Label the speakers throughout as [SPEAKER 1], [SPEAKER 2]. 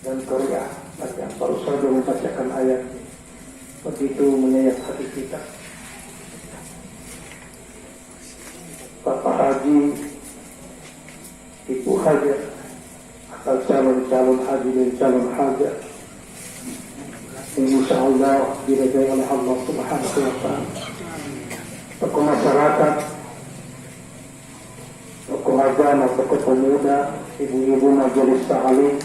[SPEAKER 1] dan Korea yang baru saja membacakan ayat begitu menyayat hati kita. Bapak Haji, Ibu Haji, atau calon-calon haji dan calon haji, insya Allah diridai oleh Allah Subhanahu wa Ta'ala. Tokoh masyarakat, tokoh agama, tokoh pemuda, ibu-ibu majelis ta'lim,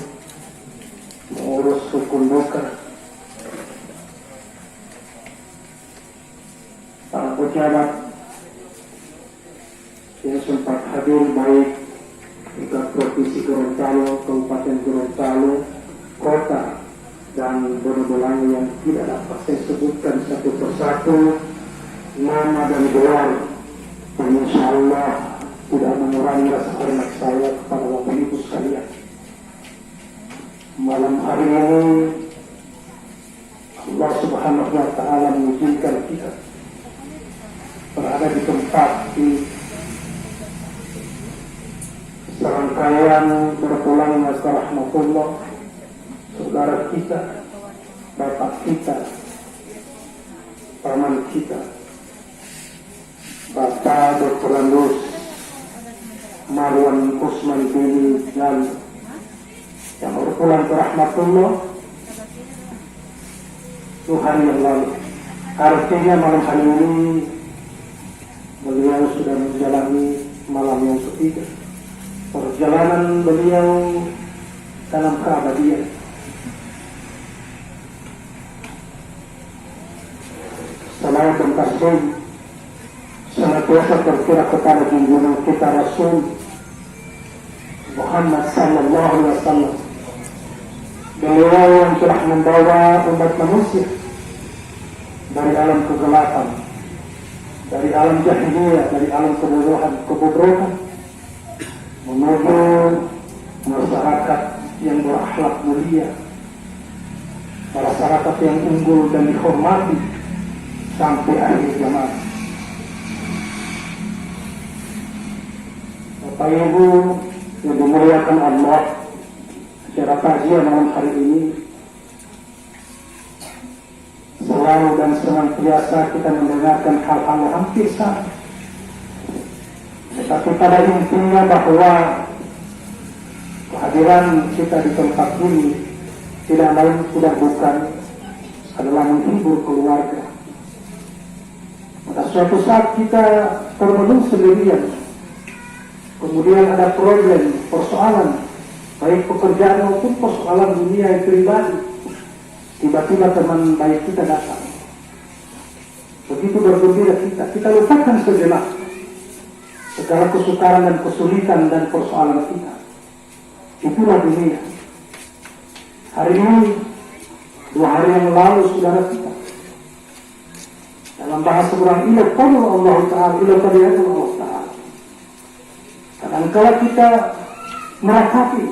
[SPEAKER 1] mengurus hukum duka, para pejabat yang sempat hadir baik di Provinsi Gorontalo, Kabupaten Gorontalo, Kota, dan Bonobolango yang tidak dapat saya sebutkan satu persatu nama dan gelar, dan insya Allah tidak mengurangi rasa hormat saya kepada Bapak Ibu sekalian. Malam hari ini Allah Subhanahu wa Ta'ala mengizinkan kita berada di tempat di serangkaian berpulangnya ke rahmatullah saudara kita, bapak kita, paman kita, Bapak Dr. Andus Marwan Usman bin dan yang berpulang ke rahmatullah Tuhan yang lalu. Artinya malam hari ini beliau sudah menjalani malam yang ketiga perjalanan beliau dalam keabadian. Salam dan kasih senantiasa tercurah kepada junjungan kita Rasul Muhammad sallallahu alaihi wasallam. Beliau yang telah membawa umat manusia dari alam kegelapan, dari alam jahiliyah, dari alam kebobrokan menuju masyarakat yang berakhlak mulia, masyarakat yang unggul dan dihormati sampai akhir zaman. Bapak Ibu yang dimuliakan Allah, secara takziah malam hari ini selalu dan senantiasa kita mendengarkan hal-hal hampir sama. Tetapi pada intinya bahwa kehadiran kita di tempat ini tidak lain tidak bukan adalah menghibur keluarga. Pada suatu saat kita termenung sendirian, kemudian ada problem, persoalan, baik pekerjaan maupun persoalan dunia yang pribadi, tiba-tiba teman baik kita datang. Begitu bergembira kita lupakan sejenak segala kesukaran dan kesulitan dan persoalan kita. Itulah dunia. Hari ini, 2 hari yang lalu, saudara kita, dalam bahasa Quran, ila qawlu Allah Ta'ala, ila qadiyatu Allah Ta'ala. Kadangkala kita meratapi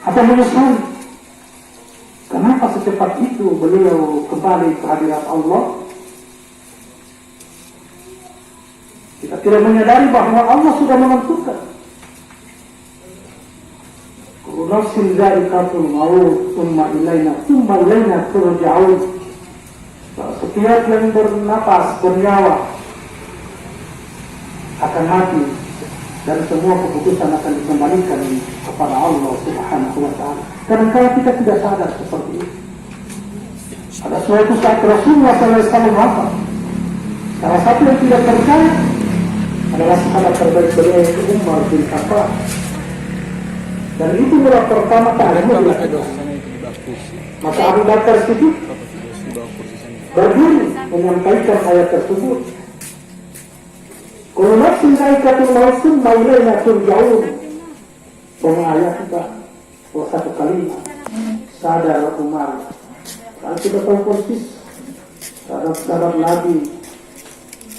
[SPEAKER 1] atau menyesali kenapa secepat itu beliau kembali ke hadirat Allah. Kita tidak menyadari bahwa Allah sudah menentukan kullu nafsin dha'iqatul maut tsumma ilaina turja'un. Setiap yang bernapas, bernyawa akan mati, dan semua keputusan akan dikembalikan kepada Allah Subhanahu wa Ta'ala. Kadang-kadang kita tidak sadar seperti itu. Ada suatu saat Rasulullah SAW, salah satu yang tidak percaya adalah sahabat terbaik beliau yaitu Umar bin Khattab. Dan itu mula pertama kali maka Abu Bakar Siddiq berdiri menyampaikan ayat tersebut. Kullu nafsin dha'iqatul maut tsumma ilaina turja'un. Ayat kita satu kalimat sadar Umar. Kalau kita tahu persis sahabat Nabi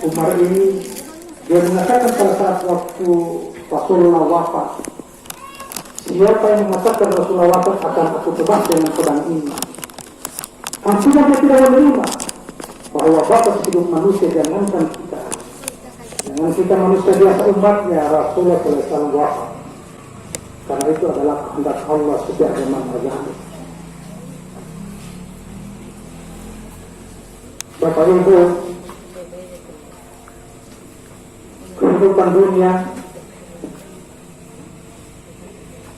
[SPEAKER 1] Umar ini, dia mengatakan pada saat waktu Rasulullah wafat, siapa yang mengatakan Rasulullah wafat akan aku tebas dengan pedang ini. Artinya dia tidak menerima bahwa batas hidup manusia jangankan kita, jangan kita manusia biasa umatnya, Rasulullah SAW wafat. karena itu adalah kehendak Allah sebagaimana terjadi. Bapak Ibu, kehidupan dunia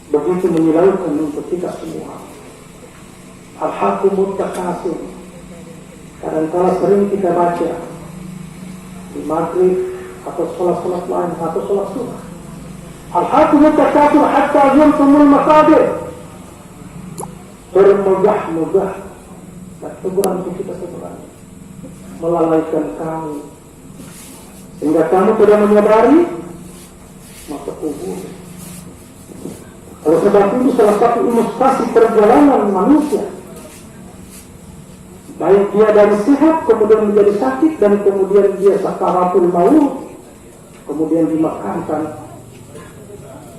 [SPEAKER 1] begitu menyilaukan untuk kita semua. Al-hakumut takasur, kadang-kala sering kita baca di maghrib atau sholat-sholat lain atau sholat sunnah. Al-hakumut takasur hatta yultumul maqabir, bermegah-megah dan teguran untuk kita sebenarnya melalaikan kamu sehingga kamu tidak menyadari masa kubur. Oleh sebab itu salah satu ilustrasi perjalanan manusia, baik dia dari sehat kemudian menjadi sakit dan kemudian dia sakaratul maut, kemudian dimakamkan,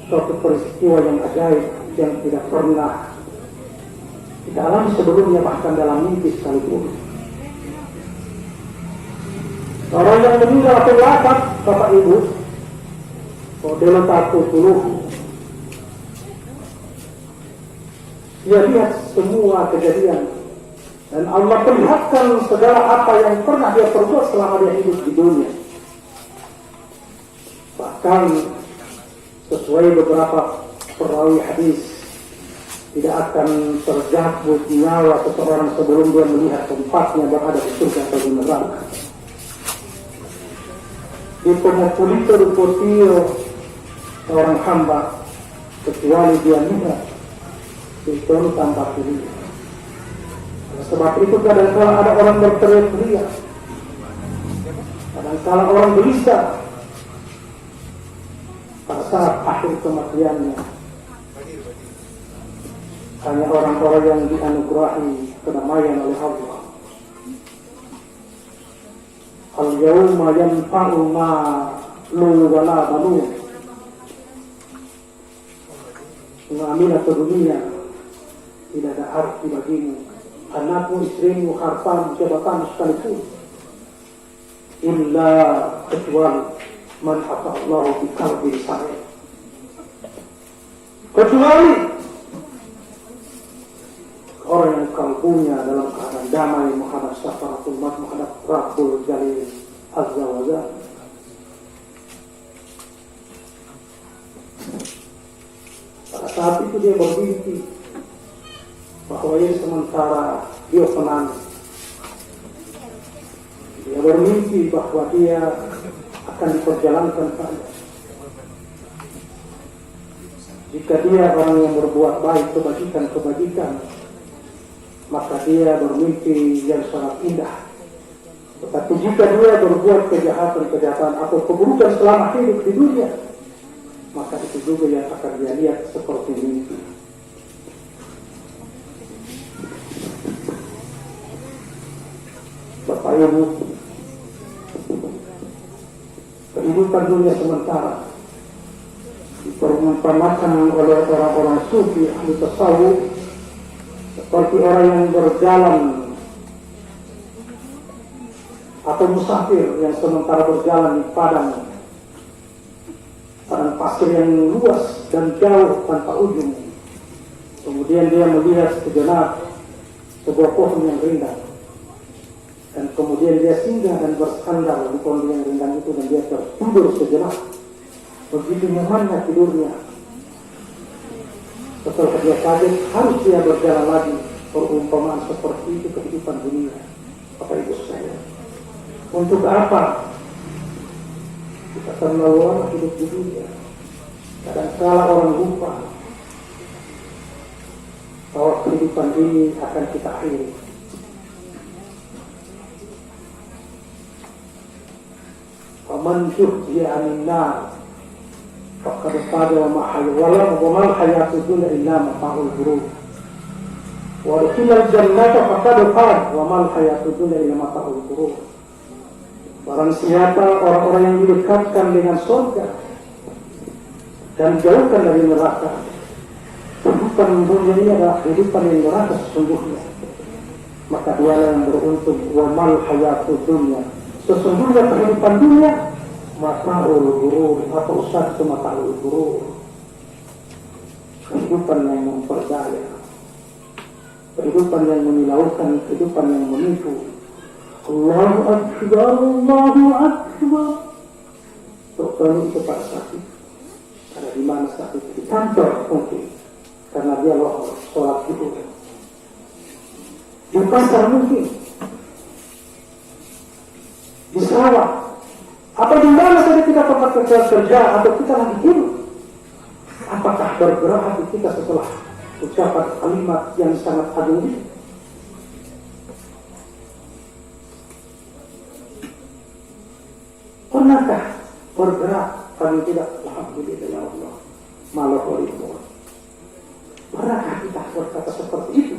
[SPEAKER 1] suatu peristiwa yang ajaib yang tidak pernah kita alami sebelumnya, bahkan dalam mimpi sekalipun. Orang yang meninggal atau wafat, Bapak Ibu, model satu puluh, dia lihat semua kejadian dan Allah perlihatkan segala apa yang pernah dia perbuat selama dia hidup di dunia. Bahkan sesuai beberapa perawi hadis, tidak akan terjatuh nyawa seseorang sebelum dia melihat tempatnya berada di surga atau di neraka. Di pemulito di potio seorang hamba kecuali dia lihat itu tanpa diri. Sebab itu kadang-kala ada orang berteriak-teriak, kadang-kala orang gelisah pada saat akhir kematiannya. Hanya orang-orang yang dianugerahi kedamaian oleh Allah. Al-yawma yanfa'u malu wala banun. Mengambil atau dunia tidak ada arti bagimu, anakmu, istrimu, hartamu, jabatan sekalipun, illa kecuali man ata'allahu bi qalbin salim, kecuali orang yang kalbunya dalam keadaan damai menghadap syafaratul mat, menghadap Rabbul Jalil Azza wa Jalla. Pada saat itu dia bermimpi bahwa ia sementara dia penang. Dia bermimpi bahwa dia akan diperjalankan saja. Jika dia orang yang berbuat baik, kebajikan, maka dia bermimpi yang sangat indah. Tetapi jika dia berbuat kejahatan atau keburukan selama hidup di dunia, maka itu juga yang akan dia lihat seperti mimpi. Bapak Ibu, kehidupan dunia sementara diperumpamakan oleh orang-orang sufi ahli tasawuf seperti orang yang berjalan atau musafir yang sementara berjalan di padang pasir yang luas dan jauh tanpa ujung. Kemudian dia melihat sejenak sebuah pohon yang rindang, dan kemudian dia singgah dan bersandar di pohon yang rindang itu, dan dia tertidur sejenak. Begitu nyamannya tidurnya. Setelah dia kaget, harus dia berjalan lagi. Perumpamaan seperti itu kehidupan dunia, Bapak Ibu saya. Untuk apa kita terlalu lama hidup di dunia? Kadang-kala orang lupa bahwa kehidupan ini akan kita akhiri. Faman zuhziya 'anil nar faqad faza wa ma hayatud dunya illa mata'ul ghurur. Wa udkhilal jannata faqad faza wa ma hayatud dunya illa mata'ul ghurur. Barang siapa orang-orang yang didekatkan dengan surga dan jauhkan dari neraka, kehidupan dunia ini adalah kehidupan yang neraka sesungguhnya, maka dialah yang beruntung. Wa mal hayatud dunya, sesungguhnya kehidupan dunia mata'ul ghurur, atau usah itu mata'ul ghurur, kehidupan yang memperdaya, kehidupan yang menyilaukan, kehidupan yang menipu. Allahu Akbar, Allahu Akbar. Terlalu itu pada sakit. Ada di mana sakit? Di kantor mungkin, karena dia loh sholat itu. Di pasar mungkin, di sawah, apa di mana saja kita tempat kerja atau kita lagi hidup. Apakah bergerak hati kita setelah ucapan kalimat yang sangat agung ini? Pernahkah bergerak paling tidak? Alhamdulillah ya Allah, malah walidullah. Pernahkah kita berkata seperti itu?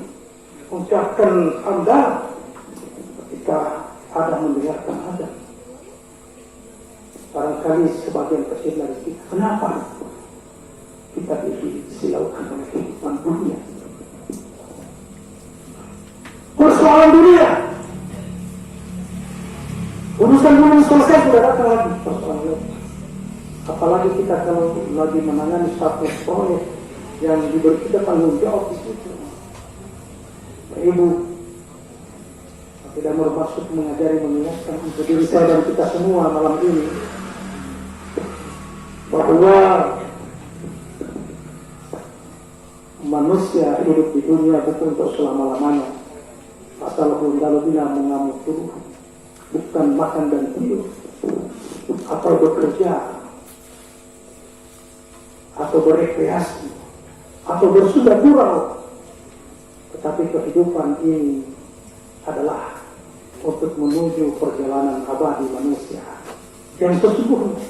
[SPEAKER 1] Ucapkan hamdalah ketika ada mendengarkan azan. Barangkali sebagian kecil dari kita, kenapa kita disilaukan oleh kehidupan dunia? Persoalan dunia, urusan belum selesai sudah datang lagi persoalan lain. Apalagi kita kalau lagi menangani satu proyek yang diberi kita tanggung jawab di situ. Ibu tidak bermaksud mengajari, mengingatkan untuk diri saya dan kita semua malam ini bahwa manusia hidup di dunia bukan untuk selama-lamanya. Asalahum dalu bila mengamuk tubuh, bukan makan dan tidur, atau bekerja, atau berekreasi, atau bersudah gurau. Tetapi kehidupan ini adalah untuk menuju perjalanan abadi manusia yang sesungguhnya.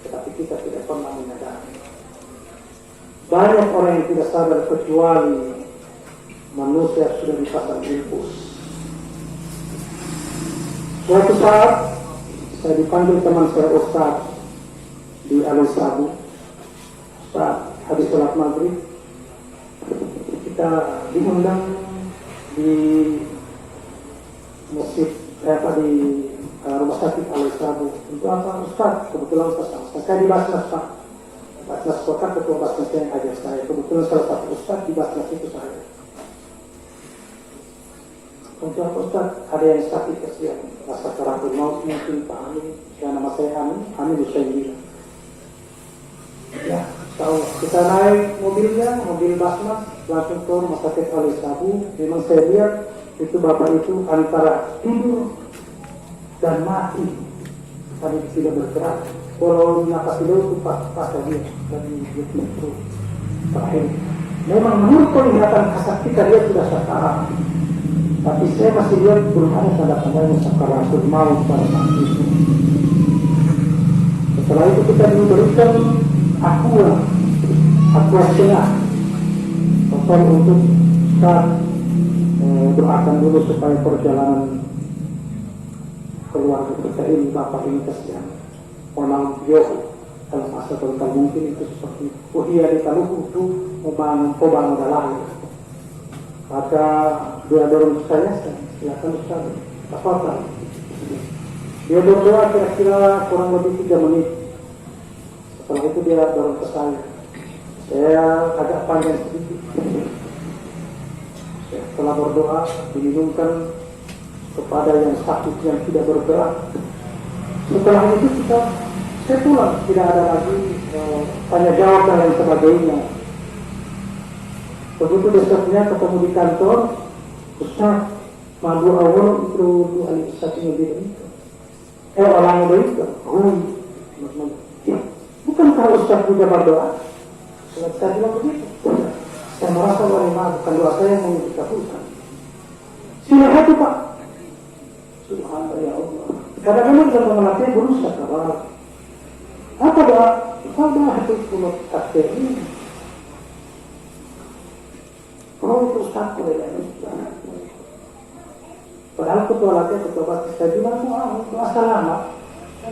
[SPEAKER 1] Tetapi kita tidak pernah menyadari. Banyak orang yang tidak sadar kecuali manusia sudah dipasang infus. Suatu saat saya dipanggil teman saya Ustaz di Al-Sabu. Saat habis sholat maghrib kita diundang di masjid di rumah sakit Al-Sabu. Untuk apa Ustaz? Kebetulan Ustaz saya di Basnas Pak. Basnas Kota, ketua Basnas yang ajar saya. Kebetulan salah satu Ustaz di Basnas itu saya. Untuk apa Ustaz? Ada yang sakit kesian, rasa keraguan maut mungkin Pak Amin. Ya nama saya Amin Hussein. Ya, tahu kita naik mobilnya, mobil Basnas langsung ke rumah sakit Al-Sabu. Memang saya lihat itu bapak itu antara tidur dan mati. Tadi tidak bergerak. Kalau napas dulu itu pas dia dari itu terakhir. Memang menurut penglihatan kasat kita dia sudah sakarat. Tapi saya masih lihat belum ada tanda-tanda sakaratul maut pada saat itu. Setelah itu kita diberikan aqua setengah total untuk kita doakan dulu supaya perjalanan keluarga kita ini, bapak ini kasihan orang jauh dalam masa total mungkin itu seperti iya di taluh itu membangun dalam. Maka dia dorong saya silakan Ustaz, apa dia berdoa kira-kira kurang lebih 3 menit. Setelah itu dia dorong ke saya agak panjang sedikit. Setelah berdoa diminumkan kepada yang sakit yang tidak bergerak. Setelah itu saya pulang, tidak ada lagi tanya jawab dan lain sebagainya. Begitu besoknya ketemu di kantor, Ustaz, madu awal itu alisat ini itu. Orang itu, bukankah Ustaz juga berdoa? Saya bilang begitu. Saya merasa walimah bukan doa saya yang dikabulkan. Silakan itu Pak. Subhanallah ya Allah. Kadang-kadang dalam pengertian berusaha kabar. Apa doa? Doa itu kulit takdir ini. Kalau itu Ustaz boleh ya. Padahal ketua latihan, ketua batis saya bilang itu asal lama.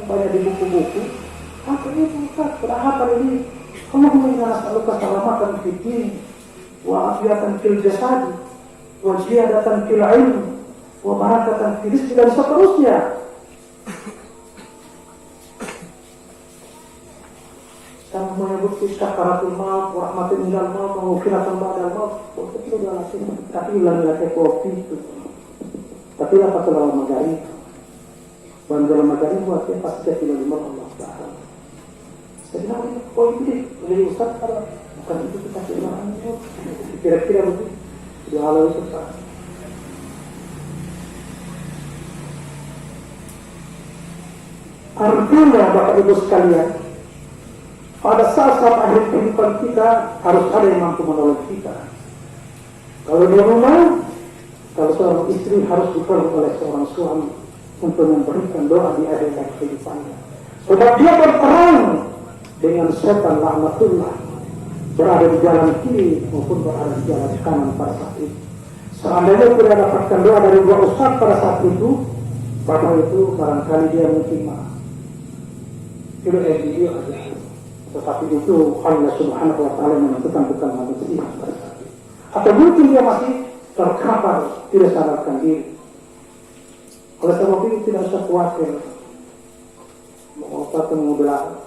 [SPEAKER 1] Banyak di buku-buku. Apa itu Ustaz? Padahal ini Allahumma inna nas'aluka salamatan fid din wa afiyatan fil jasad wa ziyadatan fil ilm wa barakatan fil rizqi dan seterusnya. Yang menyebut sakaratul maut, rahmatul minal maut, maghfiratan ba'dal maut, itu adalah langsung. Tapi ulang-ulang kopi itu. Tapi apa kalau magari? Bandar magari buatnya pasti tidak lima Allah Taala. Jadi namanya poin ini, oleh Ustaz kalau bukan itu kita kehilangan itu. Kira-kira begitu. Dua hal itu Pak. Artinya Bapak Ibu sekalian, pada saat-saat akhir kehidupan kita harus ada yang mampu menolong kita. Kalau di rumah, kalau seorang istri harus ditolong oleh seorang suami untuk memberikan doa di akhir kehidupannya. Sebab dia berperang dengan setan laknatullah, berada di jalan kiri maupun berada di jalan kanan pada saat itu. Seandainya tidak dapatkan doa dari dua ustaz pada saat itu, Bapak itu barangkali dia mungkin tidak dia aja. Tetapi itu Allah Subhanahu wa Ta'ala menentukan bukan manusia. Atau mungkin dia masih terkapar, tidak sadarkan diri. Oleh sebab itu tidak usah khawatir mengatakan mudah.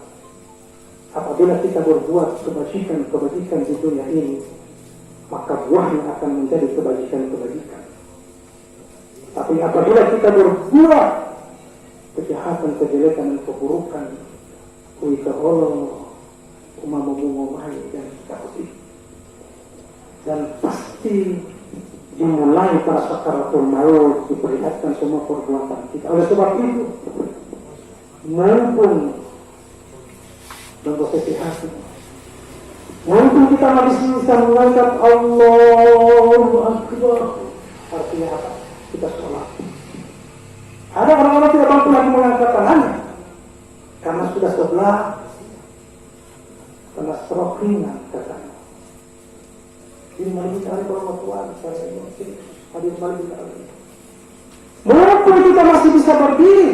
[SPEAKER 1] Apabila kita berbuat kebajikan di dunia ini, maka buahnya akan menjadi kebajikan. Tapi apabila kita berbuat kejahatan, kejelekan dan keburukan, kuita Allah umamumumai dan seterusnya. Dan pasti dimulai pada sakaratul maut diperlihatkan semua perbuatan kita. Oleh sebab itu, mumpung dan prosesi hati, mumpung kita masih bisa mengangkat Allahu Akbar, artinya apa? Kita sholat. Ada orang-orang tidak mampu lagi mengangkat tangannya karena sudah sebelah, karena stroke ringan katanya. Ini malah dicari orang tua, saya mungkin hadir malah dicari. Mengapa kita masih bisa berdiri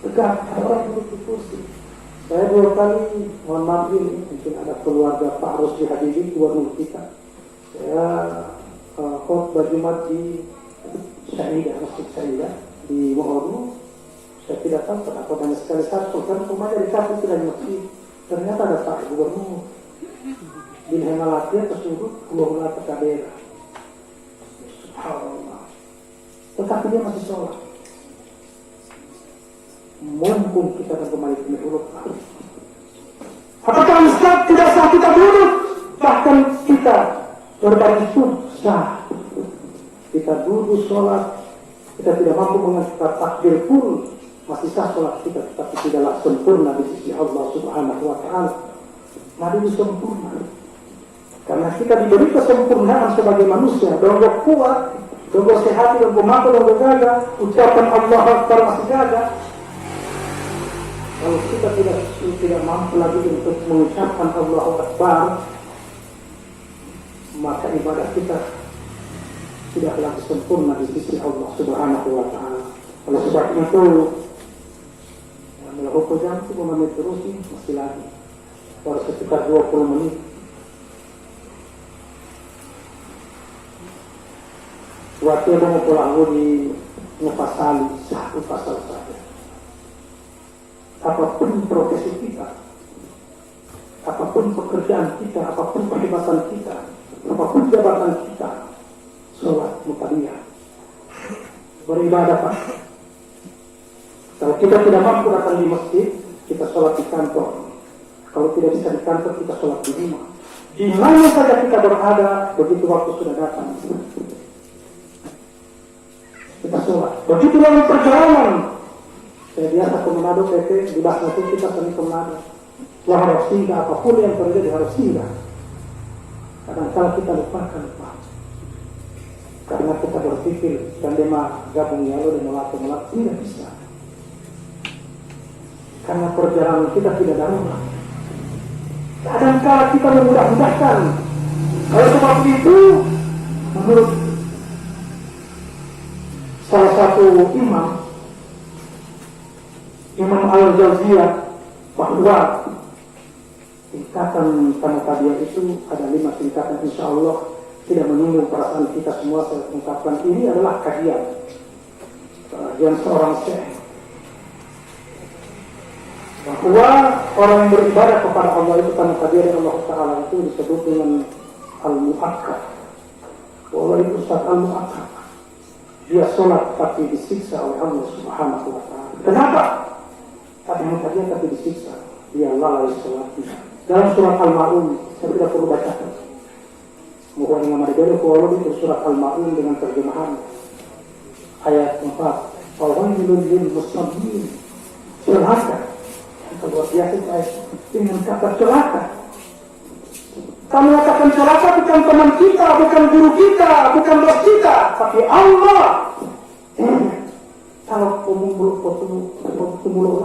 [SPEAKER 1] tegak? Ada orang pusing. Saya 2 kali, mohon maaf ini, mungkin ada keluarga Pak Rusdi hadirin keluarga kita. Saya khotbah Jumat di Syaidah, Masjid Syaidah di Mohoru. Saya tidak tahu kenapa banyak sekali satu, kan rumahnya di satu tidak masjid. Ternyata ada Pak Gubernur di Hemalatia tersebut keluar ke daerah. Subhanallah. Tetapi dia masih sholat. Mumpung kita akan kembali ke urut. Apakah Ustaz tidak sah kita duduk? Bahkan kita berbagi sah. Kita duduk sholat, kita tidak mampu mengajukan takbir pun, masih sah sholat kita, tetapi tidaklah sempurna di sisi Allah Subhanahu wa Ta'ala. Mari sempurna. Karena kita diberi kesempurnaan sebagai manusia, donggok kuat, donggok sehat, donggok mampu, donggok gagah, ucapan Allah Akbar masih gagah. Kalau kita tidak mampu lagi untuk mengucapkan Allah Akbar, maka ibadah kita tidak lagi sempurna di sisi Allah Subhanahu wa Ta'ala. Oleh sebab itu, melakukan jam 10 menit terus ini masih lagi. Baru sekitar 20 menit. Waktu yang mau pulang di ngepasali satu pasal saja. Apapun profesi kita, apapun pekerjaan kita, apapun perkhidmatan kita, apapun jabatan kita, sholat muqaddimah, beribadah Pak. Kalau kita tidak mampu datang di masjid, kita sholat di kantor. Kalau tidak bisa di kantor, kita sholat di rumah. Di mana saja kita berada, begitu waktu sudah datang, kita sholat. Begitu dalam perjalanan. Saya biasa ke Manado PT, di bahasa itu kita sering ke Manado. Wah, harus singgah, apapun yang terjadi harus singgah. Kadang-kadang kita lupakan Pak. Karena kita berpikir, dan dia gabung ya lo dan melatih, tidak bisa. Karena perjalanan kita tidak darurat. Kadang-kadang kita memudah-mudahkan. Kalau sebab itu, menurut salah satu Imam Al-Jawziyah, bahwa tingkatan Tanatadiyah itu ada 5 tingkatan, insya Allah tidak menyinggung perasaan kita semua. Saya ungkapkan ini adalah kajian seorang syekh. bahwa orang yang beribadah kepada Allah itu karena kehadiran Allah Ta'ala itu disebut dengan al-mu'akkad. Allah itu saat al-mu'akkad. Dia sholat tapi disiksa oleh Allah Subhanahu wa Ta'ala. Kenapa? Karena dia tapi disiksa. Dia lalai sholatnya. Dalam surat Al-Ma'un, saya tidak perlu bacakan. Mohon dengan mereka kalau itu surat Al-Ma'un dengan terjemahan ayat 4. Fawailun lil musallin. Celaka. Luar biasa saya dengan kata celaka. Kami katakan celaka bukan teman kita, bukan guru kita, bukan bos kita, tapi Allah. Kalau pemuluh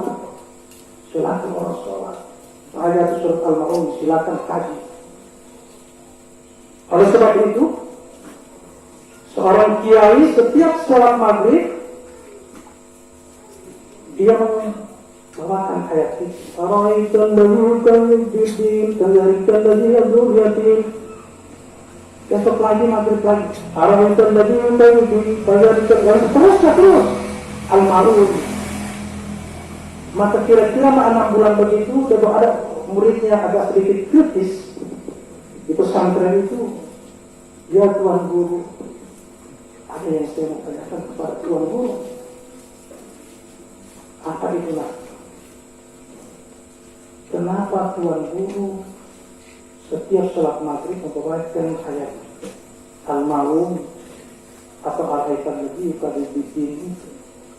[SPEAKER 1] silakan orang sholat. Ayat surat Al-Ma'un silakan kaji. Oleh sebab itu, seorang kiai setiap sholat maghrib dia membawakan ayat ini. Ara'aitan ladzi yukadzibu kadzalika ladzi yad'u yatim. Besok lagi maghrib lagi. Ara'aitan ladzi yukadzibu kadzalika terus Al-Ma'un. Maka kira-kira 6 bulan begitu, kalau ada muridnya agak sedikit kritis di pesantren itu, ya Tuan Guru, ada yang saya mau tanyakan kepada Tuan Guru. Apa itulah? Kenapa Tuan Guru setiap sholat maghrib membawakan ayat Al-Ma'un atau Al-Aitan Nabi pada bikin?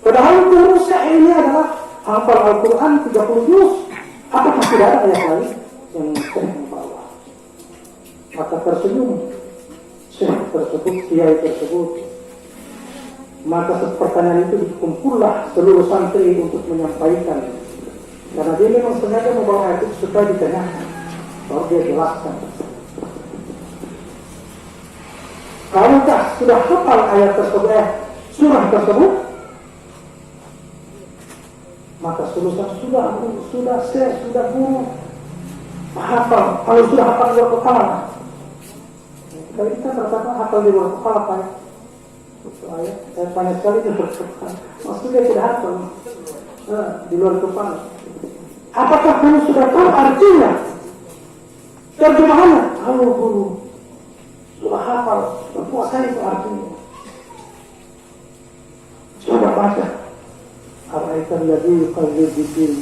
[SPEAKER 1] Padahal Guru saya ini adalah hafal Al-Quran 30 juz. Apakah tidak ada ayat lain yang saya membawa? Maka tersenyum syekh tersebut, kiai tersebut. Maka pertanyaan itu dikumpullah seluruh santri untuk menyampaikan. Karena dia memang sengaja membawa ayat itu supaya ditanyakan. Baru dia jelaskan. Kamunkah sudah hafal ayat tersebut, surah tersebut? Maka sudah guru hafal. Kalau sudah hafal di luar kepala, kalau kita terkata hafal di luar kepala, Pak. Saya banyak sekali di luar kepala. Maksudnya tidak hafal di luar kepala. Apakah kamu sudah tahu artinya? Terjemahannya? Kalau guru sudah hafal, menguasai itu artinya. Coba baca. Ara'aitan ladzi yukadzibu biddin.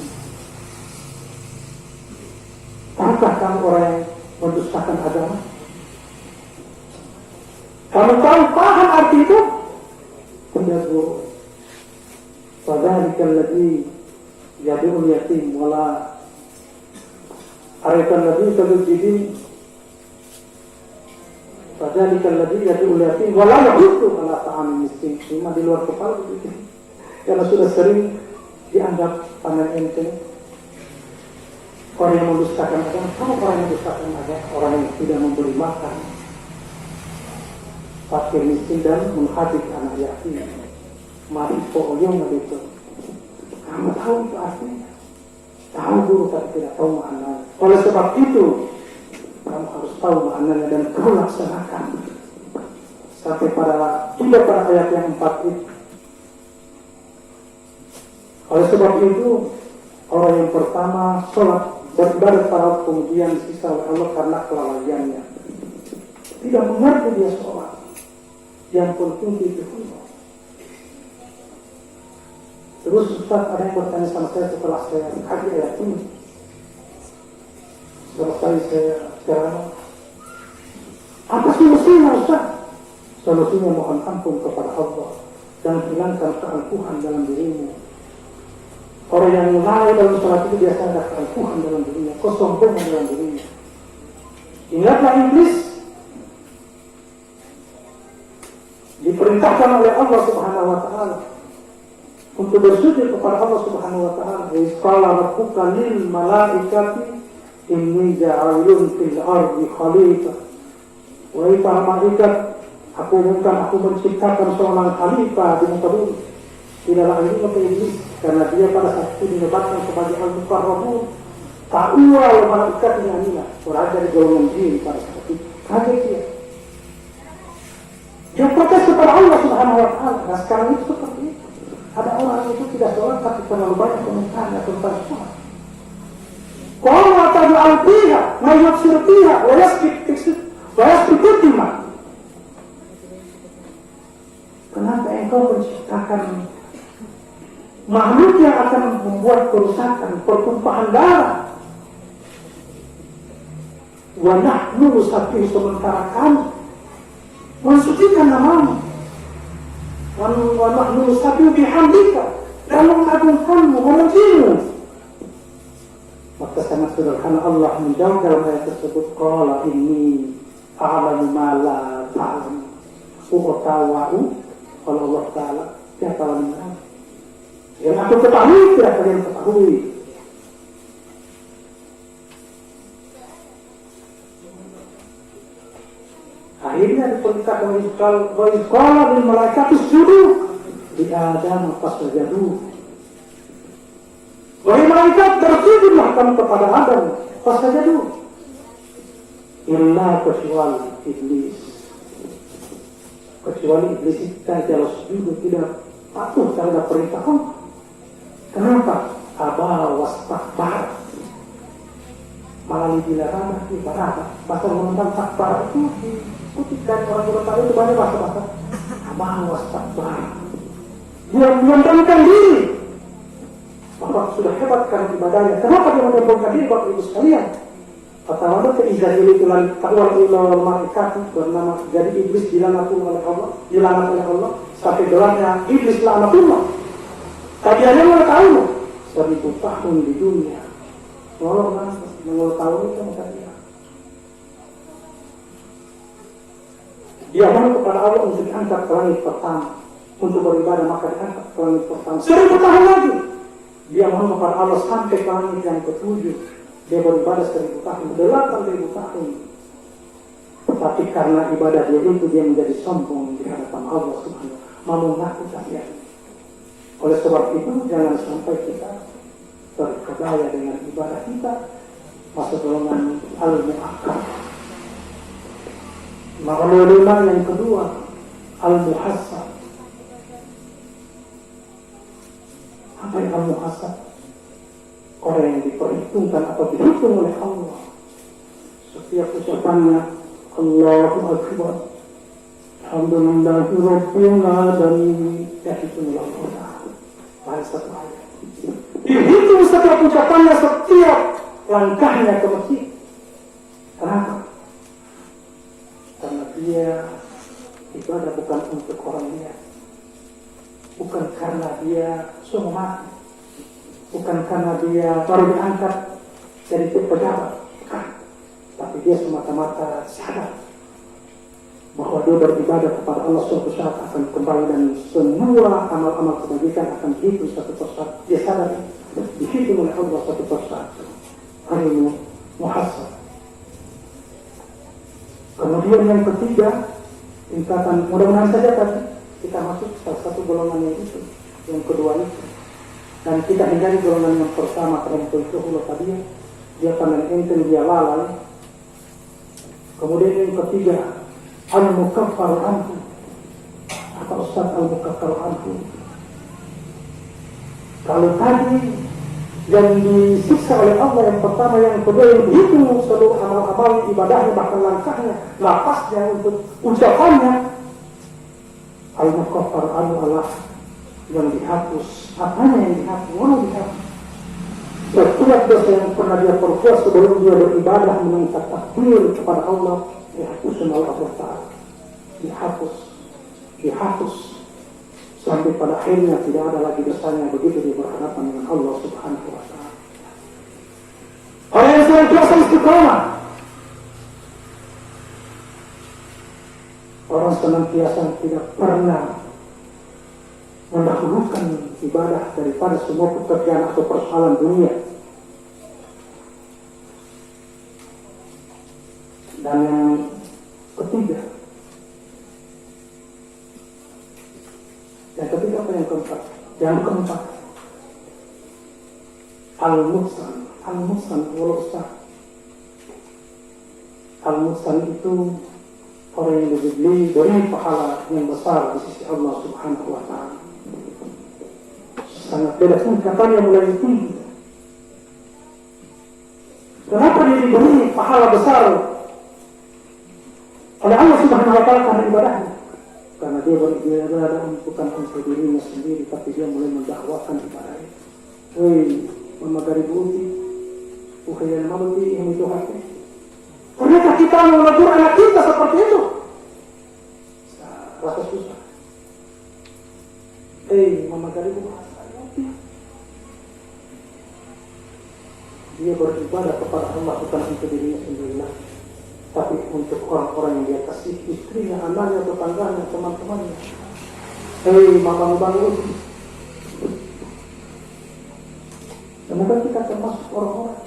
[SPEAKER 1] Tahukah kamu orang yang mendustakan agama? Kamu tahu paham arti itu? Tidak guru. Fadzalika alladzi yad'ul yatim wala ara'aitan ladzi yukadzibu biddin. Fadzalika alladzi yad'ul yatim wala yahuddu ala ta'amil miskin. Cuma di luar kepala begitu. Karena sudah sering dianggap pandang enteng. Orang yang mendustakan agama, kamu orang yang mendustakan agama, orang yang tidak memberi makan fakir miskin dan menghadik anak yatim. Mari po'oyong itu. Kamu tahu itu artinya. Tahu dulu tapi tidak tahu maknanya. Oleh sebab itu, kamu harus tahu maknanya dan kau laksanakan. Sampai pada ayat yang 4 itu. Oleh sebab itu, orang yang pertama sholat beribadah pada kemudian sisa oleh Allah karena kelalaiannya. Tidak mengerti dia sholat. Yang penting itu. Terus Ustaz ada yang bertanya sama saya setelah saya kaji ayat ini. Selesai saya sekarang, apa solusinya Ustaz? Solusinya mohon ampun kepada Allah dan hilangkan keangkuhan dalam dirimu. Orang yang lalai dalam sholat itu biasanya ada keangkuhan dalam dirinya, kesombongan dalam dirinya. Ingatlah iblis diperintahkan oleh Allah Subhanahu wa Ta'ala untuk bersujud kepada Allah Subhanahu wa Ta'ala. Qala rabbuka lil malaikati inni ja'ilun fil ardi khalifah. Wahai para malaikat, aku menciptakan seorang khalifah di muka bumi. Tidaklah ini maka iblis, karena dia pada saat itu dinobatkan sebagai al-mukarramun. Ta'uwa oleh malaikat ini anilah berada di golongan jin pada saat itu. Kaget dia. Dia protes kepada Allah Subhanahu wa Ta'ala. Nah sekarang itu seperti itu. Ada orang itu tidak sholat tapi terlalu banyak komentarnya tentang sholat. Wala taj'al fiha may yufsir fiha wa yasfik dimah. Kenapa engkau menciptakan makhluk yang akan membuat kerusakan, pertumpahan darah? Wa nahnu nusabbihu, sementara kami mensucikan namamu. Wa nahnu nusabbihu bihamdika, dan mengagungkanmu, memujimu. Maka sangat sederhana Allah menjawab dalam ayat tersebut, qala inni a'lamu ma la ta'lamu. Tahu kalau Allah Ta'ala siapa yang yang aku ketahui tidak kalian ketahui. Akhirnya diperintahkan wa qala lil malaikati isjudu li Adam fasajadu. Wahai malaikat, bersujudlah kamu kepada Adam, fasajadu. Illa kecuali iblis. Kecuali iblis itu kalau sujud tidak patuh terhadap perintah Allah. Kenapa? Aba wastakbar. Malah dilarang ibarat. Bahasa tentang takbar itu diikutkan orang tahu itu banyak bahasa. Aba wastakbar. Dia menyombongkan diri. Bapak sudah hebat kan ibadahnya. Kenapa dia menyombongkan diri Bapak Ibu sekalian? Kata Allah keizah itu takwal ilal malaikat bernama, jadi iblis dilaknat oleh Allah sampai gelarnya iblis laknatullah. Kajiannya mengetahui 1000 tahun di dunia. Allah mengetahui itu makanya. Dia mau kepada Allah untuk diangkat ke langit pertama untuk beribadah, maka diangkat ke langit pertama 1000 tahun lagi. Dia mau kepada Allah sampai ke langit yang ke-7. Dia beribadah 1000 tahun, 8.000 tahun. Tapi karena ibadah dia itu, dia menjadi sombong di hadapan Allah Subhanahu wa ta'ala, mau mengaku kalian. Oleh sebab itu, jangan sampai kita terpedaya dengan ibadah kita masuk golongan al-mu'akkad. Maklumah yang kedua, al-muhassab. Apa yang al-muhassab? Orang yang diperhitungkan atau dihitung oleh Allah. Setiap ucapannya Allahu Akbar, alhamdulillahi rabbil alamin, dihitung oleh Allah. Bahasa ayat. Dihitung setiap ucapannya, setiap langkahnya ke masjid. Kenapa? Karena dia ibadah bukan untuk orang lihat, bukan karena dia suruh mati, bukan karena dia baru diangkat dari pejabat, bukan. Tapi dia semata-mata sadar bahwa dia beribadah kepada Allah suatu saat akan kembali, dan semua amal-amal kebajikan akan dihitung satu persatu. Dia sadar dihitung oleh Allah satu persatu. Hari muhasab. Kemudian yang ketiga, tingkatan, mudah-mudahan saja tadi kita masuk salah satu golongan yang itu, yang kedua itu. Dan kita hindari golongan yang pertama, karena itu Allah tadi dia pandang enteng, dia lalai. Kemudian yang ketiga, al-mukaffar anhu. Apa Ustaz al-mukaffar anhu? Kalau tadi yang disiksa oleh Allah yang pertama, yang kedua yang dihitung seluruh amal-amal ibadahnya, bahkan langkahnya, lapasnya, untuk ucapannya, al-mukaffar anhu Allah yang dihapus. Apanya yang dihapus? Mana dihapus? Setiap dosa yang pernah dia perbuat sebelum dia beribadah meminta takbir kepada Allah, dihapus oleh Allah Ta'ala. Dihapus sampai pada akhirnya tidak ada lagi dosanya begitu dia berhadapan dengan Allah Subhanahu wa Ta'ala. Orang yang senantiasa istiqamah, orang senantiasa tidak pernah mendahulukan ibadah daripada semua pekerjaan atau persoalan dunia. Dan yang ketiga apa yang keempat? Yang keempat, al-muhsan wal ustaz. Al-muhsan itu orang yang diberi pahala yang besar di sisi Allah Subhanahu wa Ta'ala. Sangat beda tingkatannya mulai tinggi. Kenapa dia diberi pahala besar oleh Allah Subhanahu wa Ta'ala karena ibadahnya? Karena dia berada bukan untuk dirinya sendiri, tapi dia mulai mendakwakan ibadahnya. Woi, memagari bukti, bukan maluti yang itu hati. Ternyata kita menegur anak kita seperti itu. Rasa susah. Memagari bukti. Dia beribadah kepada Allah bukan untuk dirinya sendiri, tapi untuk orang-orang yang dia kasih, istrinya, anaknya, tetangganya, teman-temannya. Mama bangun. Semoga kita termasuk orang-orang.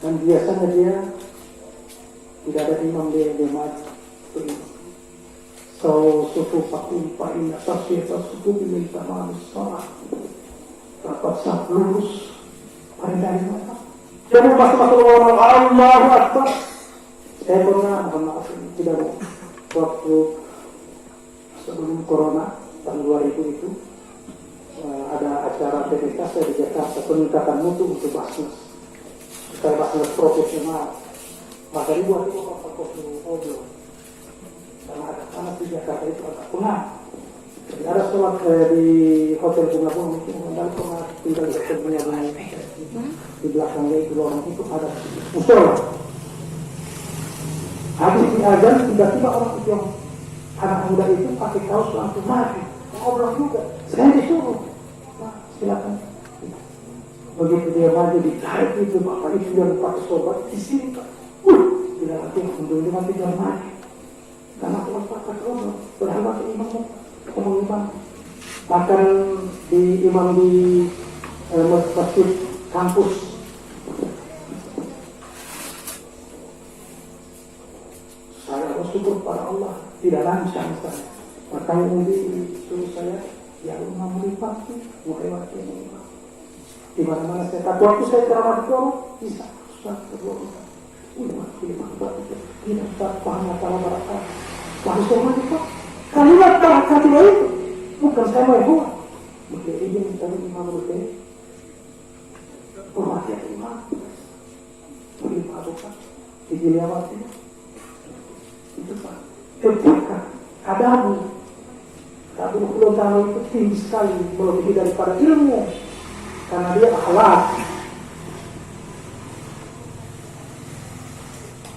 [SPEAKER 1] Dan biasanya dia tidak ada imam dia maju. Suku pakum paina tasbih suku minta manusia. Dapat sah lurus paling dari mana? Jangan masuk orang Allahu Akbar. Saya pernah, mohon maaf tidak waktu sebelum Corona tahun 2000 itu ada acara PPK saya di Jakarta, peningkatan mutu untuk Basnas. Saya Basnas profesional. Maka dibuat itu apa-apa karena ada anak di Jakarta itu agak punah. Jadi ada sholat di Hotel Bunga-Bunga, mungkin Anda pernah tinggal di Hotel Bunga-Bunga di belakangnya itu lorong itu ada musola. Habis diazan tiba-tiba orang itu yang anak muda itu pakai kaos langsung maju ngobrol juga. Saya disuruh, silakan. Begitu dia maju ditarik itu bapak itu yang pakai sobat di sini pak. Tidak lagi untuk dia mati jangan maju. Karena kalau pakai ngobrol berhambat imamnya. Imam makan di imam di masjid kampus. Saya bersyukur pada Allah tidak lancang saya. Makanya ini suruh saya ya rumah melipat mau lewat ini. Di mana-mana saya tak waktu saya ceramah di bawah bisa Ustaz kedua kita. Tidak tak paham kalau mereka harus saya maju. Kalimat barakat itu bukan saya mau buat. Mungkin ini minta imam berkata, hormati imam, beri padukan, dijilawati. Itu pak. Ketika adabu belum tahu itu tinggi sekali melebihi daripada ilmu, karena dia akhlak.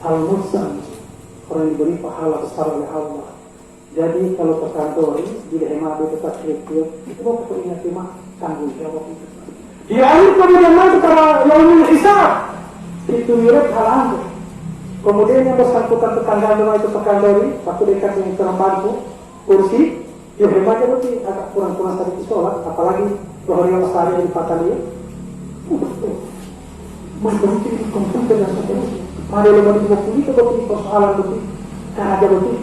[SPEAKER 1] Al-Musan orang diberi pahala besar oleh Allah. Jadi kalau ke kantor di daerah itu tetap kecil, itu bapak ingat cuma tanggung jawab itu. Di akhir kemudian nanti kalau yaumul hisab itu mirip hal itu. Kemudian yang bersangkutan tetangga rumah itu ke kantor, waktu dekat yang terbantu kursi, dia hebatnya berarti agak kurang tadi sholat, apalagi bahwa Lestari di Patalia. Mungkin komputer dan sebagainya. Ada lembaga 20 itu betul persoalan betul, kan ada betul.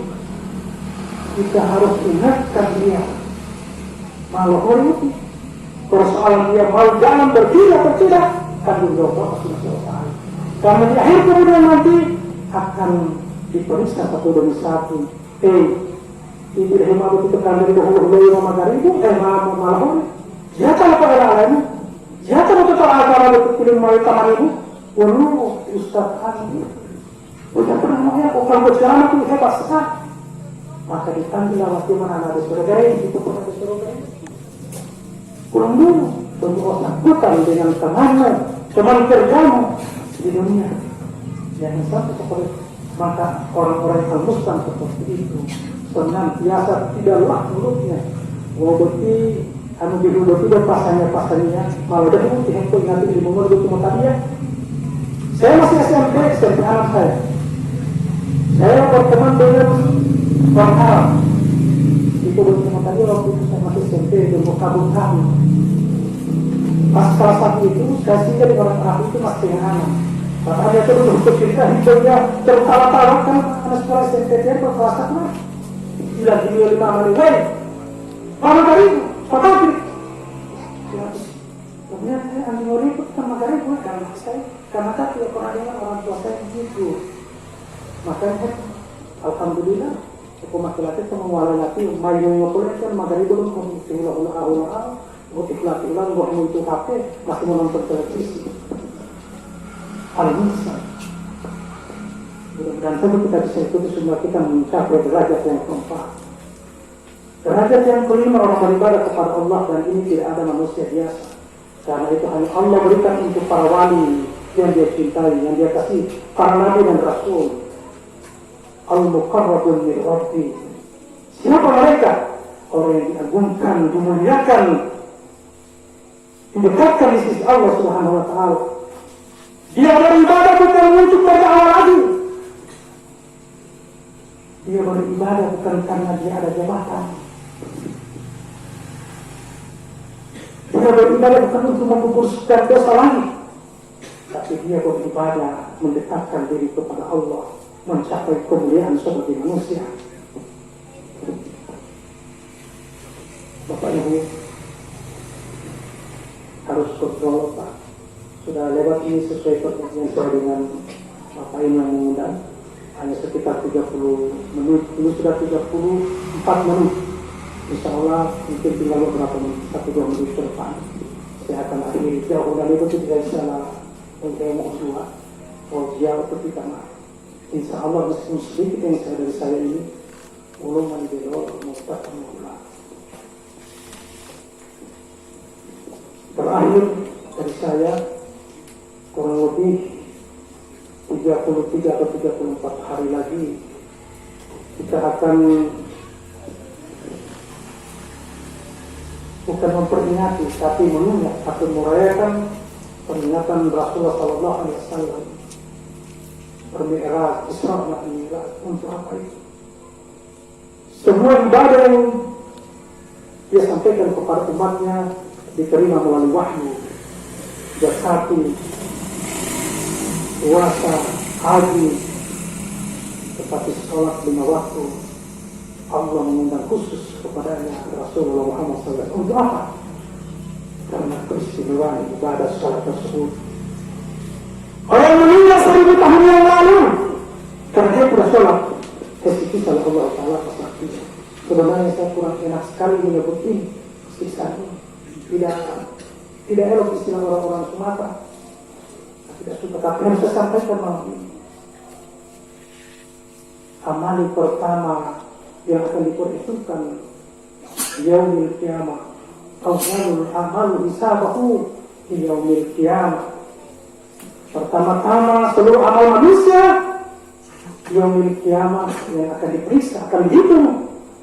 [SPEAKER 1] Kita harus ingatkan dia malu orang itu persoalan dia mau jalan bertindak tanggung jawab apa sudah selesai. Karena di akhir kemudian nanti akan diperiksa satu demi satu. Itu dah malu itu kan dari dahulu magari itu malu. Ya kalau pada lain, ya kalau kita agama itu pilih malu taman ibu, Ustaz Ani, udah pernah melihat orang berceramah itu hebat sekali. Maka dipanggil waktu mana ada saudara ini, itu pun ada saudara ini. Pulang dulu, tunggu otak bukan dengan temanmu, teman kerjamu di dunia. Jangan sampai seperti maka orang-orang yang muslim seperti itu senantiasa tidaklah mulutnya. Wabati anu bihudo tidak pasannya malah dah itu handphone nanti di mobil itu cuma tadi ya. Saya masih SMP anak saya. Saya berteman dengan orang Arab. Itu berteman tadi waktu itu saya masih SMP di kabut kami. Pas kelas 1 itu saya tinggal di orang Arab itu masih dengan anak. Makanya itu untuk cerita hidupnya tertawa-tawa kan anak sekolah SMP dia berkelas 1 lah. Gila gila 5 hari. Hei, mana dari Pataki? Ternyata saya ambil ribut sama dari gue karena saya karena tadi orang tua saya begitu. Makanya alhamdulillah aku laki-laki sama wala laki mayu ngopulnya kan magari belum tinggal ulah Iklan mau itu HP, masih menonton televisi. Al-Insan. Mudah-mudahan saja kita bisa ikuti semua kita mencapai derajat yang keempat. Derajat yang kelima, orang beribadah kepada Allah, dan ini tidak ada manusia biasa. Karena itu hanya Allah berikan untuk para wali yang dia cintai, yang dia kasih, para nabi dan rasul. Al-Muqarrabun min Rabbi. Siapa mereka? Orang yang diagungkan, dimuliakan, didekatkan di sisi Allah Subhanahu wa Ta'ala. Dia beribadah bukan untuk berdoa lagi. Dia beribadah bukan karena dia ada jabatan. Dia beribadah bukan untuk menggugurkan dosa lagi, tapi dia beribadah mendekatkan diri kepada Allah, mencapai kemuliaan sebagai manusia. Bapak Ibu harus kontrol, Pak. Sudah lewat ini sesuai perjanjian saya dengan Bapak ini yang mengundang. Hanya sekitar 30 menit. Ini sudah 34 menit. Insya Allah mungkin tinggal beberapa menit, 1-2 menit ke depan saya akan akhiri. Jauh dari itu tidak salah untuk mau dua jauh atau tidak mah. Insya Allah meskipun sedikit yang dari saya ini ulung manibelo mustaq mengulang. Terakhir dari saya, kurang lebih 33 atau 34 hari lagi kita akan bukan memperingati, tapi mengingat atau merayakan peringatan Rasulullah Sallallahu Alaihi Wasallam bermi'raj, Isra dan Mi'raj. Untuk apa itu? Semua ibadah yang dia sampaikan kepada umatnya diterima melalui wahyu, zakati, puasa, haji, tetapi sholat 5 waktu Allah mengundang khusus kepadanya Rasulullah Muhammad SAW. Untuk apa? Karena keistimewaan ibadah sholat tersebut. Orang meninggal 1000 tahun yang lalu karena dia sudah sholat, kesiksa Allah Ta'ala pasaknya. Sebenarnya saya kurang enak sekali menyebut ini siksa ini. Tidak elok istilah orang-orang Sumatera. Tidak suka, tapi yang saya sampaikan malam ini. Amali pertama yang akan diperhitungkan yaumil qiyamah. Awwalul amalu hisabahu yaumil qiyamah. Pertama-tama seluruh amal manusia yaumil qiyamah yang akan diperiksa, akan dihitung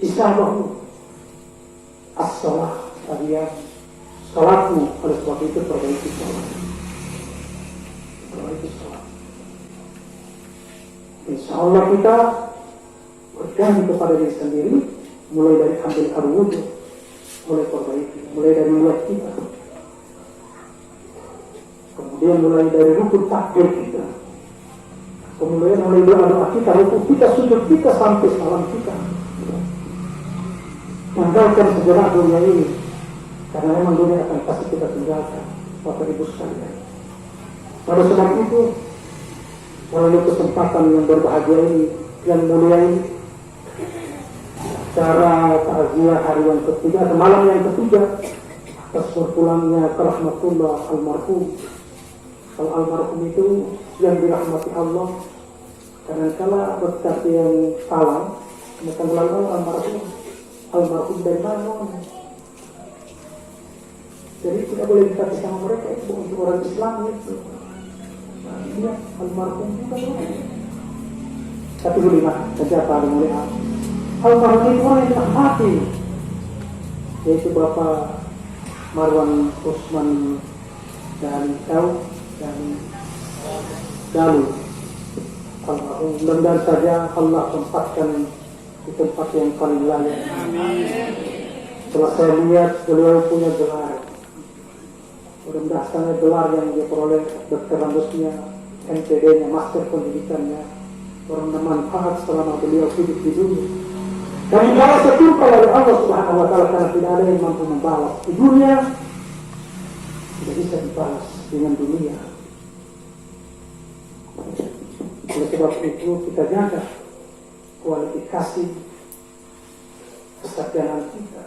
[SPEAKER 1] hisabahu. As-salah kalian salatmu, oleh sebab itu perbaiki salat. Perbaiki salat. Insya Allah kita berganti kepada diri sendiri, mulai dari ambil al-wudu, mulai perbaiki, mulai dari mulai kita, kemudian mulai dari rukun takbir kita, kemudian mulai doa kita, rukun kita, sujud kita, sampai salam kita. Tinggalkan segera dunia ini, karena memang dunia akan pasti kita tinggalkan, Bapak Ibu sekalian. Pada sebab itu, melalui kesempatan yang berbahagia ini, yang mulia ini, cara takziah hari yang ketiga atau malam yang ketiga atas berpulangnya ke rahmatullah almarhum. Kalau almarhum itu yang dirahmati Allah, kadang-kala berkat yang salah, mereka melalui almarhum dari mana? Jadi tidak boleh dikatakan sama mereka itu untuk orang Islam itu. Nah, dia almarhum juga. Tapi bagaimana? Siapa yang mulia? Almarhum itu orang yang tak mati, yaitu Bapak Marwan Usman dan Dalu. Almarhum, mudah-mudahan saja Allah tempatkan di tempat yang paling layak. Setelah saya lihat beliau punya gelar, mudah-mudahan gelar yang dia peroleh, dokter rambutnya, MPD-nya, master pendidikannya, bermanfaat selama beliau hidup di dunia. Dan dibalas setimpal oleh Allah Subhanahu wa Ta'ala, karena tidak ada yang mampu membalas di dunia, tidak bisa dibalas dengan dunia. Oleh sebab itu kita jaga kualifikasi kesatianan kita,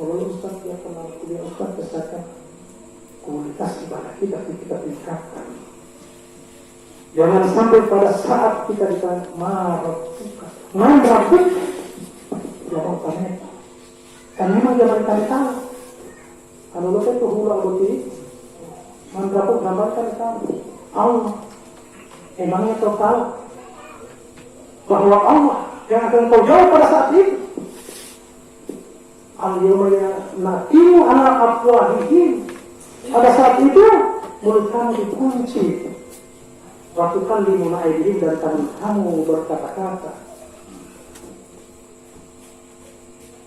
[SPEAKER 1] Kalau Ustaz ya pernah kuliah Ustaz kesahkan komunitas ibadah kita tingkatkan. Jangan sampai pada saat kita ditanya marabuk, jangan tanya. Kan memang jangan tanya tahu. Kalau lo itu hula boti, marabuk gambarkan tahu. Allah, emangnya kau tahu bahwa Allah yang akan kau jawab pada saat itu. Al-yawma natimu ala afwahihim. Pada saat itu mulut kamu dikunci. Waktu kan dimulai diri dan kamu berkata-kata.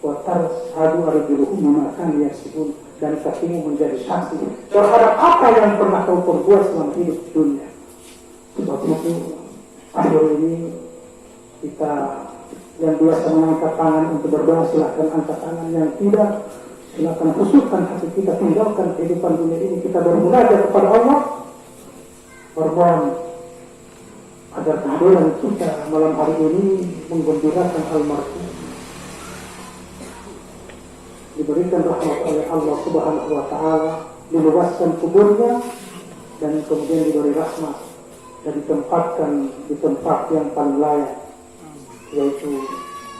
[SPEAKER 1] Wa tarshadu arjuluhum bima kanu yaksibun, dan kakimu menjadi saksi terhadap apa yang pernah kau perbuat selama hidup di dunia. Sebab itu akhir ini kita yang biasa mengangkat tangan untuk berdoa silakan angkat tangan, yang tidak silakan khususkan hati kita, tinggalkan kehidupan dunia ini, kita bermunajat kepada Allah, bermohon agar kehadiran kita malam hari ini menggembirakan almarhum, diberikan rahmat oleh Allah Subhanahu wa taala, diluaskan kuburnya dan kemudian diberi rahmat dan ditempatkan di tempat yang paling layak, yaitu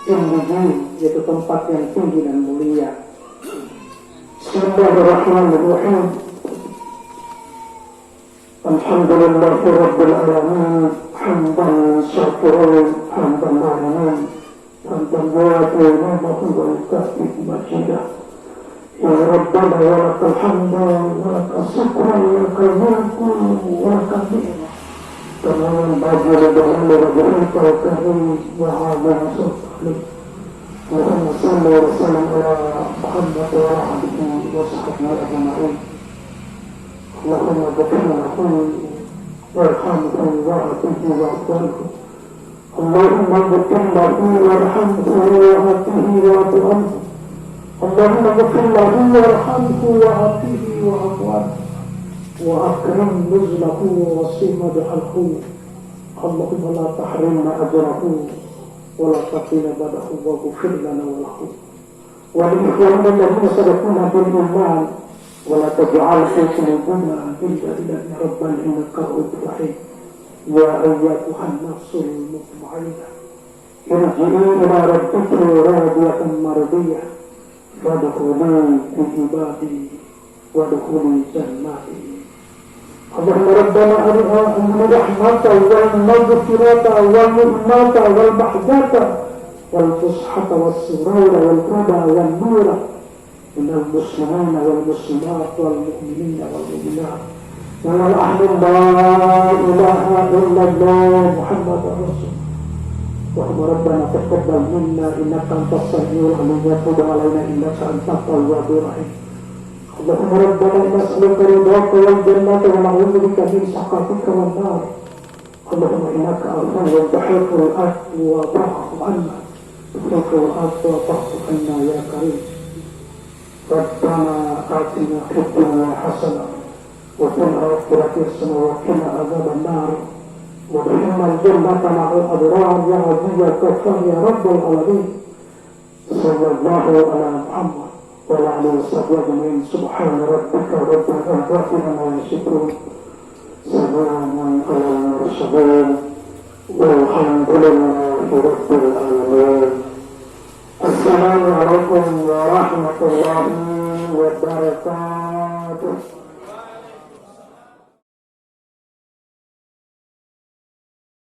[SPEAKER 1] ilmu, yaitu tempat yang tinggi dan mulia. Bismillahirrahmanirrahim. Alhamdulillahi rabbil alamin, hamdan syakuran, hamdan alamin, hamdan wafi ni'mahu wa yukafi majidah. Ya Rabbana wa lakal hamdu wa lakal syukru wa lakal mulku wa lakal ni'mah. كما ينبغي لجلال وجهك وكريم وعظيم سلطانك. اللهم صل وسلم على محمد وعلى آله وصحبه أجمعين. اللهم اغفر له وارحمه وعافه واعف عنه. اللهم اغفر له وارحمه وعافه واعف عنه. اللهم اغفر له وارحمه وعافه واعف عنه. وأكرم نزله ووسيم دخله. اللهم لا تحرمنا أجره ولا تقل بعده واغفر لنا وله ولإخواننا الذين سبقونا بالإيمان ولا تجعل في قلوبنا غلا لنا ربنا إنك رؤوف رحيم. يا أيتها النفس المطمئنة ارجعي إلى ربك راضية مرضية فادخلي في عبادي وادخلي جناتي. اللهم ربنا أرنا الرحمة والمغفرة والنعمة والبهجة والفسحة والسرور والهدى والنور من المسلمين والمسلمات والمؤمنين والمؤمنات والأحد لا إله إلا الله محمد رسول. اللهم ربنا تقبل منا إنك أنت السميع العليم وتب علينا إنك أنت التواب الرحيم. اللهم ربنا نسألك رضاك والجنة ونعوذ بك من سخطك والنار. اللهم إنك عفو تحب العفو واعف عنا، تحب العفو واعف عنا يا كريم. ربنا آتنا في الدنيا حسنة وفي الآخرة حسنة وقنا عذاب النار وادخلنا الجنة مع الأبرار يا عزيز يا غفار يا رب العالمين. صلى الله على محمد وعلى آله وصحبه أجمعين. سبحان ربك رب العزة عما يصفون، سلام على المرسلين والحمد لله رب العالمين. السلام عليكم ورحمة الله وبركاته.